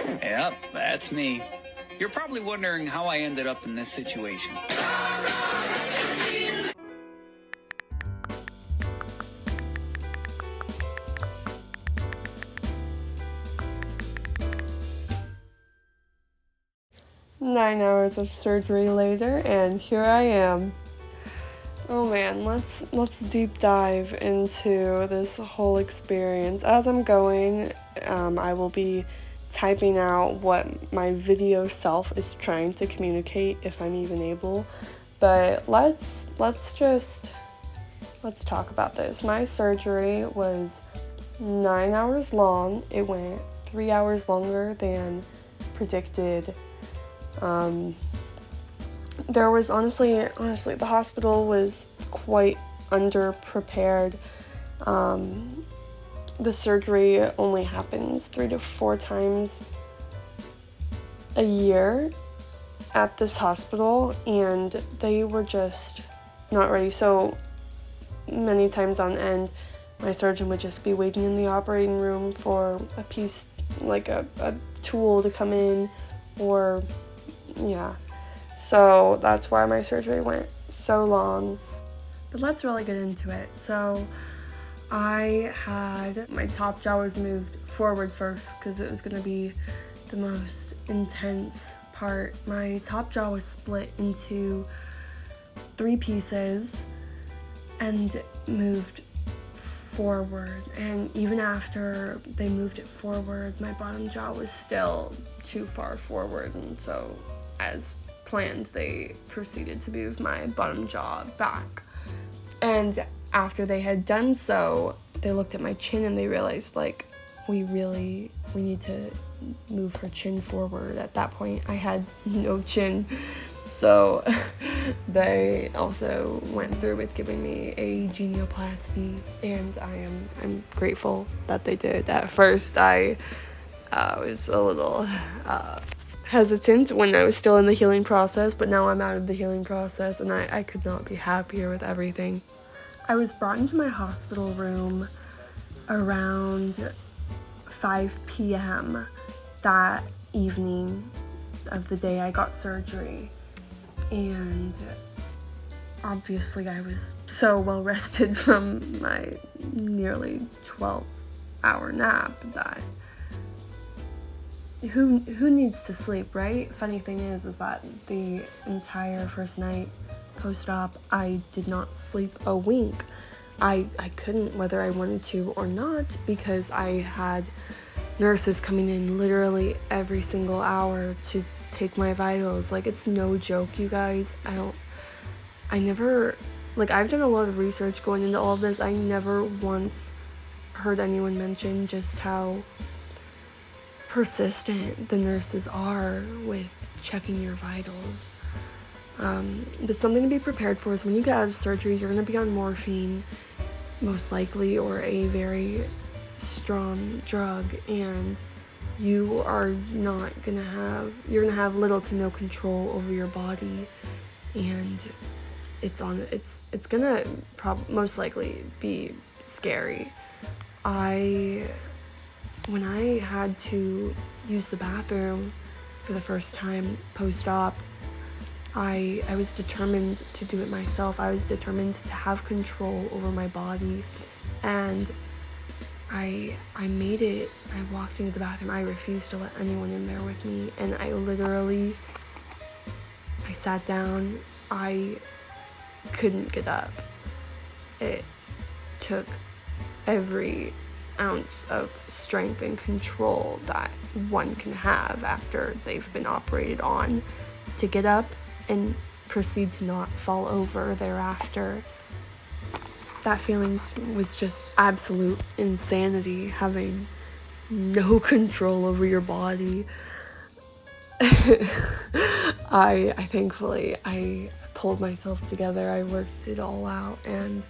Yep, that's me. You're probably wondering how I ended up in this situation. 9 hours of surgery later, and here I am. Oh man, let's deep dive into this whole experience. As I'm going, I will be typing out what my video self is trying to communicate, if I'm even able. But let's talk about this. My surgery was 9 hours long. It went 3 hours longer than predicted. There was honestly, the hospital was quite underprepared. The surgery only happens 3 to 4 times a year at this hospital, and they were just not ready. So many times on end, my surgeon would just be waiting in the operating room for a piece, like a tool to come in, or yeah. So that's why my surgery went so long. But let's really get into it. So I had, my top jaw was moved forward first because it was going to be the most intense part. My top jaw was split into 3 pieces and moved forward. And even after they moved it forward, my bottom jaw was still too far forward. And so, as planned, they proceeded to move my bottom jaw back. And after they had done so, they looked at my chin and they realized, like, we need to move her chin forward. At that point, I had no chin. So they also went through with giving me a genioplasty, and I'm grateful that they did. At first, I was a little hesitant when I was still in the healing process, but now I'm out of the healing process, and I could not be happier with everything. I was brought into my hospital room around 5 p.m. that evening of the day I got surgery, and obviously I was so well rested from my nearly 12-hour nap that who needs to sleep, right? Funny thing is that the entire first night post-op, I did not sleep a wink. I couldn't, whether I wanted to or not, because I had nurses coming in literally every single hour to take my vitals. Like, it's no joke, you guys. I've done a lot of research going into all of this. I never once heard anyone mention just how persistent the nurses are with checking your vitals. But something to be prepared for is when you get out of surgery, you're going to be on morphine, most likely, or a very strong drug, and you're going to have little to no control over your body, and it's going to most likely be scary. When I had to use the bathroom for the first time post-op, I was determined to do it myself. I was determined to have control over my body, and I made it. I walked into the bathroom. I refused to let anyone in there with me, and I sat down. I couldn't get up. It took every ounce of strength and control that one can have after they've been operated on to get up and proceed to not fall over thereafter. That feeling was just absolute insanity, having no control over your body. Thankfully, I pulled myself together. I worked it all out, and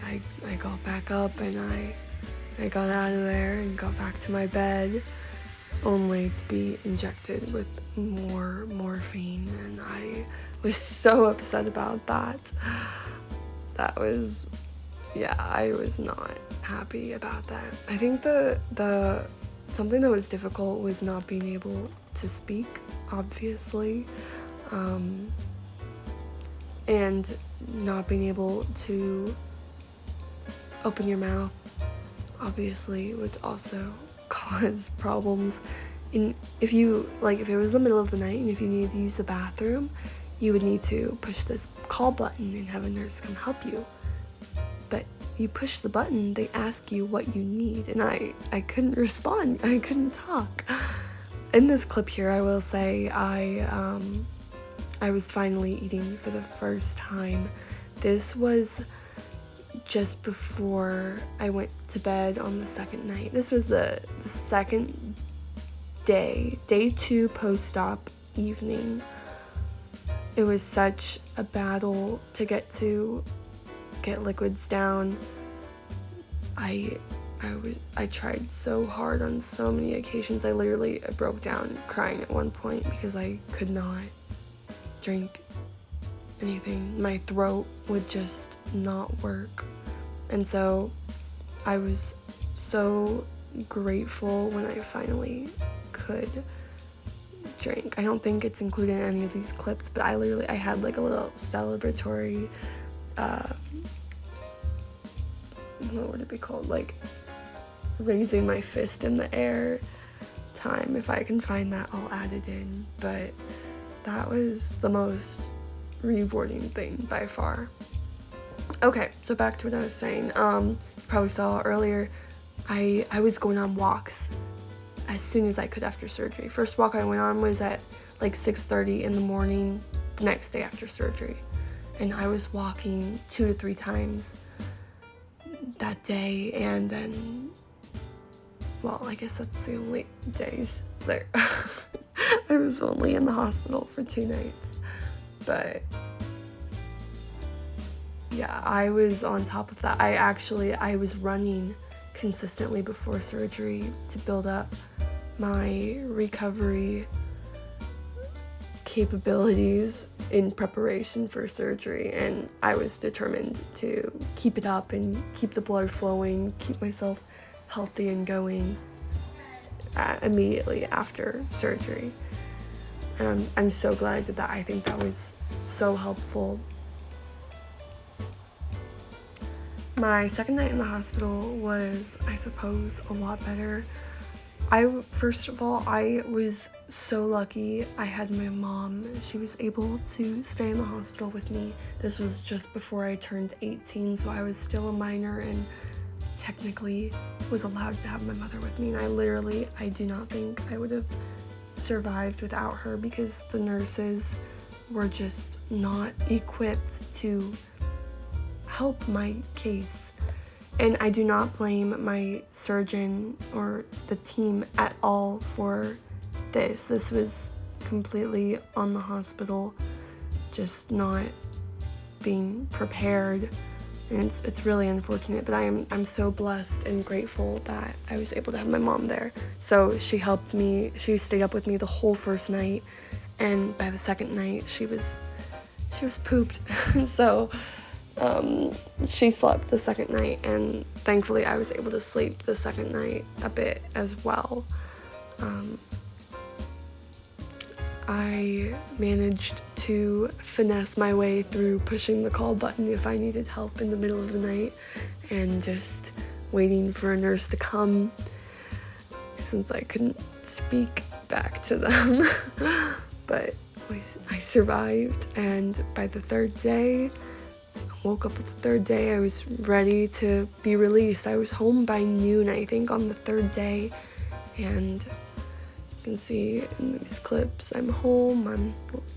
I got back up, and I got out of there and got back to my bed, only to be injected with more morphine, and I was so upset about that. I was not happy about that. I think the something that was difficult was not being able to speak, obviously, and not being able to open your mouth, obviously, would also cause problems. And if it was the middle of the night and if you needed to use the bathroom, you would need to push this call button and have a nurse come help you. But you push the button, they ask you what you need, and I couldn't respond. I couldn't talk. In this clip here, I will say I was finally eating for the first time. This was just before I went to bed on the second night. This was the second day 2 post-op evening. It was such a battle to get liquids down. I tried so hard on so many occasions. I broke down crying at one point because I could not drink anything. My throat would just not work. And so I was so grateful when I finally could drink. I don't think it's included in any of these clips, but I had like a little celebratory, what would it be called? Like raising my fist in the air time. If I can find that, I'll add it in. But that was the most rewarding thing by far. Okay, so back to what I was saying. You probably saw earlier, I was going on walks as soon as I could after surgery. First walk I went on was at like 6:30 in the morning the next day after surgery. And I was walking 2 to 3 times that day, and then, well, I guess that's the only days there. I was only in the hospital for 2 nights. But yeah, I was on top of that. I was running consistently before surgery to build up my recovery capabilities in preparation for surgery, and I was determined to keep it up and keep the blood flowing, keep myself healthy and going immediately after surgery. And I'm so glad I did that. I think that was so helpful. My second night in the hospital was, I suppose, a lot better. First of all, I was so lucky. I had my mom. She was able to stay in the hospital with me. This was just before I turned 18, so I was still a minor and technically was allowed to have my mother with me. And I do not think I would have survived without her, because the nurses were just not equipped to help my case. And I do not blame my surgeon or the team at all for this. This was completely on the hospital, just not being prepared. And it's really unfortunate, but I'm so blessed and grateful that I was able to have my mom there. So she helped me. She stayed up with me the whole first night, and by the second night she was pooped. So she slept the second night, and thankfully I was able to sleep the second night a bit as well. I managed to finesse my way through pushing the call button if I needed help in the middle of the night, and just waiting for a nurse to come, since I couldn't speak back to them. But I survived, and by the third day, woke up at the third day, I was ready to be released. I was home by noon, I think, on the third day, and you can see in these clips, I'm home, I'm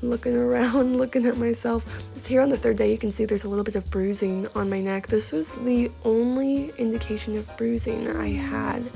looking around, looking at myself. Just here on the third day, you can see there's a little bit of bruising on my neck. This was the only indication of bruising I had.